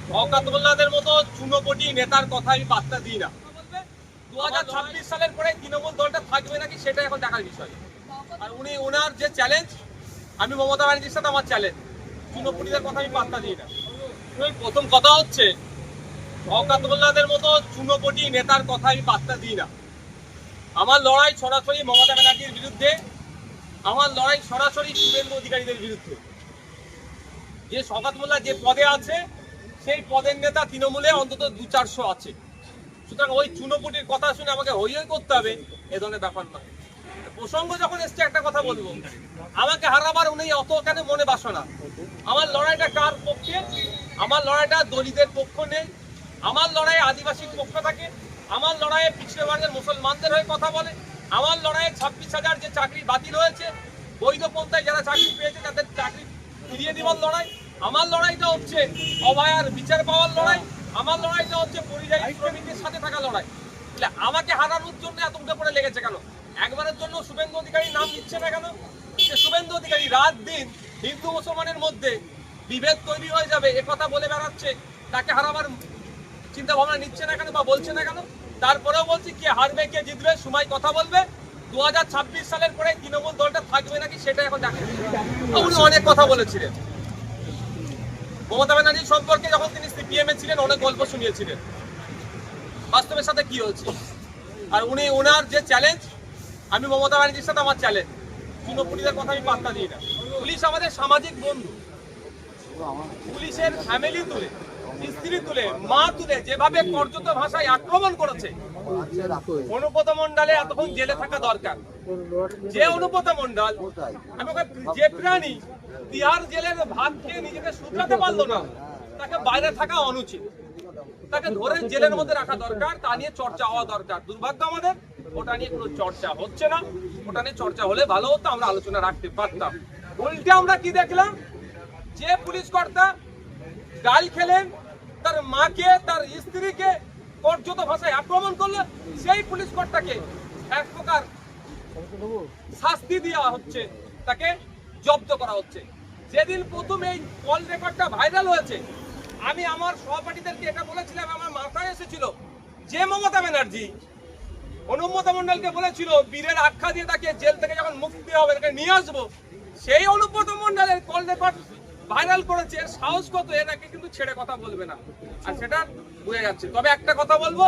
শওকত মোল্লাদের মতো চুনোপটি নেতার কথা আমি পাত্তা দিই না। 2026 সালের পরে তৃণমূল দলটা থাকবে নাকি সেটা এখন দেখার বিষয়। আর ওনার যে চ্যালেঞ্জ, আমি মমতা ব্যানার্জির সাথে আমার চ্যালেঞ্জ, চুনোপটিদের কথা আমি পাত্তা দিই না। প্রথম কথা হচ্ছে, শওকত মোল্লাদের মতো চুনোপটি নেতার কথা আমি পাত্তা দিই না। আমার লড়াই সরাসরি মমতা ব্যানার্জির বিরুদ্ধে, আমার লড়াই সরাসরি শুভেন্দু অধিকারীদের বিরুদ্ধে। যে শওকত মোল্লা যে পদে আছে সেই পদের নেতা তৃণমূলে অন্তত 200-400 আছে। সুতরাং ওই চুনোপুটির কথা শুনে আমাকে হই হই করতে হবে এ ধরনের ব্যাপার নয়। প্রসঙ্গ যখন এসছে একটা কথা বলবো, আমাকে হারাবার উনি অত কেন মনে বাসনা। আমার লড়াইটা কার পক্ষে? আমার লড়াইটা দলিতের পক্ষ নেই, আমার লড়াই আদিবাসীর পক্ষ থাকে, আমার লড়াইয়ে পিছিয়ে বর্গের মুসলমানদের হয়ে কথা বলে, আমার লড়াইয়ে 26,000 যে চাকরি বাতিল হয়েছে, বৈধ পন্থায় যারা চাকরি পেয়েছে তাদের চাকরি ফিরিয়ে দেওয়ার লড়াই। আমার লড়াইটা হচ্ছে অভয়ার বিচার পাওয়ার লড়াই, আমার লড়াইটা হচ্ছে পরিযায়ী শ্রমিকদের সাথে থাকা লড়াই। তাহলে আমাকে হারানোর জন্য এত উঠে পড়ে লেগেছে কেন? একবারের জন্য শুভেন্দু অধিকারী নাম নিচ্ছে না কেন? যে শুভেন্দু অধিকারী রাত দিন হিন্দু মুসলমানের মধ্যে বিভেদ তৈরি হয়ে যাবে এ কথা বলে বেড়াচ্ছে, তাকে হারাবার চিন্তা ভাবনা নিচ্ছে না কেন বা বলছে না কেন? তারপরেও বলছি, কে হারবে কে জিতবে সময় কথা বলবে। 2026 সালের পরে তৃণমূল দলটা থাকবে নাকি সেটা এখন দেখা। উনি অনেক কথা বলেছিলেন মমতা ব্যানার্জি সম্পর্কে, যখন তিনি সিপিএম এ ছিলেন অনেক গল্প শুনিয়েছিলেন। বাস্তবের সাথে কি হচ্ছে? আর ওনার যে চ্যালেঞ্জ, আমি মমতা ব্যানার্জির সাথে আমার চ্যালেঞ্জ, চুনোপুটিদের কথা আমি পাত্তা দিই না। পুলিশ আমাদের সামাজিক বন্ধু, পুলিশের ফ্যামিলি তুলে, স্ত্রী তুলে, মা তুলে যেভাবে কর্যত ভাষায় আক্রমণ করেছে, অনুব্রত মণ্ডলে এতক্ষণ জেলে থাকা দরকার। যে অনুব্রত মণ্ডল, আমি যে প্রাণী তিহার জেলের ভাত খেয়ে নিজেকে শুধরাতে পারলো না, তাকে বাইরে থাকা অনুচিত, তাকে ধরে জেলের মধ্যে রাখা দরকার, তা নিয়ে চর্চা হওয়া দরকার। দুর্ভাগ্য আমাদের ওটা নিয়ে কোনো চর্চা হচ্ছে না। ওটা নিয়ে চর্চা হলে ভালো হতো, আমরা আলোচনা রাখতে পারতাম। উল্টে আমরা কি দেখলাম, যে পুলিশ কর্তা গাল খেলেন, তার মাকে তার স্ত্রীকে কর্যত ভাষায় আক্রমণ করলো, সেই পুলিশ কর্তাকে এক প্রকার শাস্তি দেওয়া হচ্ছে, তাকে জব্দ করা হচ্ছে। যেদিন প্রথম এই কল রেকর্ডটা ভাইরাল হয়েছে, আমি আমার সহপাঠীদেরকে এটা বলেছিলাম, আমার মাথায় এসেছিল যে মমতা ব্যানার্জি অনুব্রত মণ্ডলকে বলেছিল বীরের আখ্যা দিয়ে তাকে জেল থেকে যখন মুক্তি হবে তাকে নিয়ে আসবো, সেই অনুব্রত মণ্ডলের কল রেকর্ড ভাইরাল করেছে। সাহস কত, এটাকে কিন্তু ছেড়ে কথা বলবে না, আর সেটা বুঝে যাচ্ছে। তবে একটা কথা বলবো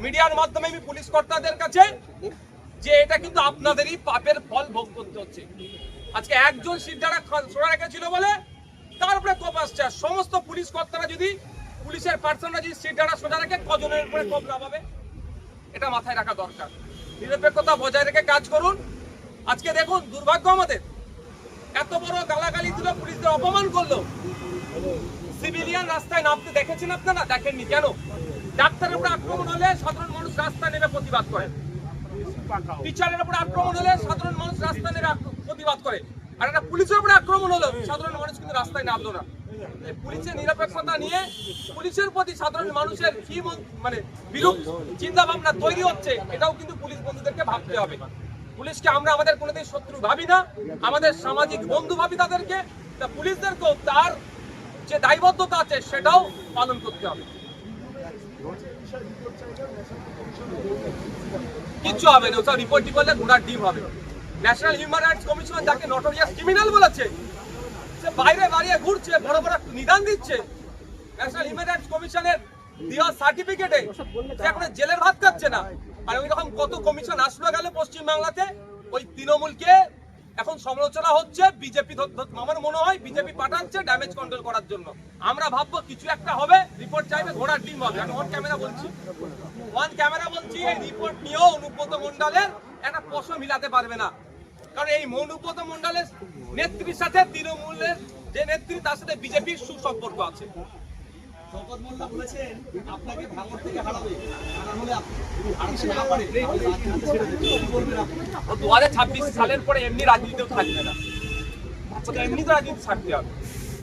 মিডিয়ার মাধ্যমে আমি পুলিশ কর্তাদের কাছে, যে এটা কিন্তু আপনাদেরই পাপের ফল ভোগ করতে হচ্ছে। আজকে একজন সিদ্ধারা সোজা রেখেছিল বলে তারপরে কোপ আসছে। সমস্ত পুলিশ কর্তারা যদি, পুলিশের পার্সনরা যদি সিদ্ধারা সোজা রেখে, কজনের উপরে কোপ না পাবে, এটা মাথায় রাখা দরকার। নিরপেক্ষতা বজায় রেখে কাজ করুন। আজকে দেখুন দুর্ভাগ্য আমাদের, এত বড় গালাগালি দিল, পুলিশদের অপমান করলো, সিভিলিয়ান রাস্তায় নামতে দেখেছেন আপনারা? দেখেননি কেন? ডাক্তারের উপরে আক্রমণ হলে সাধারণ মানুষ রাস্তায় নেমে প্রতিবাদ করে, টিচারের উপরে আক্রমণ হলে সাধারণ মানুষ রাস্তায় নেমে প্রতিবাদ করে, আর একটা পুলিশের উপরে আক্রমণ হলো সাধারণ মানুষ কিন্তু রাস্তায় নামলো না। পুলিশের নিরপেক্ষতা নিয়ে পুলিশের প্রতি সাধারণ মানুষের কি মানে বিরূপ চিন্তা ভাবনা তৈরি হচ্ছে, এটাও কিন্তু পুলিশ বন্ধুদেরকে ভাবতে হবে। পুলিশকে আমরা আমাদের কোনোদিন শত্রু ভাবি না, আমাদের সামাজিক বন্ধু ভাবি তাদেরকে। তা পুলিশদেরকেও তার যে দায়বদ্ধতা আছে সেটাও পালন করতে হবে। কিচ্ছু হবে না, ওসব রিপোর্টই করলে ঘোড়ার ডিম হবে। ন্যাশনাল হিউম্যান রাইটস কমিশন যাকে নটোরিয়াস ক্রিমিনাল বলেছে, সে বাইরে দাঁড়িয়ে ঘুরছে, বড় বড় নিদান দিচ্ছে। ন্যাশনাল হিউম্যান রাইটস কমিশনের দেওয়া সার্টিফিকেটে সে এখন জেলের ভাত খাচ্ছে না। আর ওই রকম কত কমিশন আসলো গেল পশ্চিমবাংলাতে, ওই তৃণমূলকে এখন সমালোচনা হচ্ছে। বিজেপি, আমার মনে হয় বিজেপি পাঠাচ্ছে ড্যামেজ কন্ট্রোল করার জন্য। আমরা ভাববো কিছু একটা হবে, রিপোর্ট চাইবে, ঘোড়ার ডিম হবে। আমি ওয়ান ক্যামেরা বলছি, এই রিপোর্ট নিয়েও অনুব্রত মণ্ডলের একটা প্রশ্ন মিলাতে পারবে না। কারণ এই অনুব্রত মণ্ডলের নেত্রীর সাথে তৃণমূলের যে নেত্রী, তার সাথে বিজেপির সুসম্পর্ক আছে। শওকত মোল্লা বলেছেন আপনাকে ভাঙড় থেকে হারাবে, না হলে আপনি 2026 সালের পরে এমনি রাজনীতিও থাকবে না, এমনি তো রাজনীতি ছাড়তে হবে।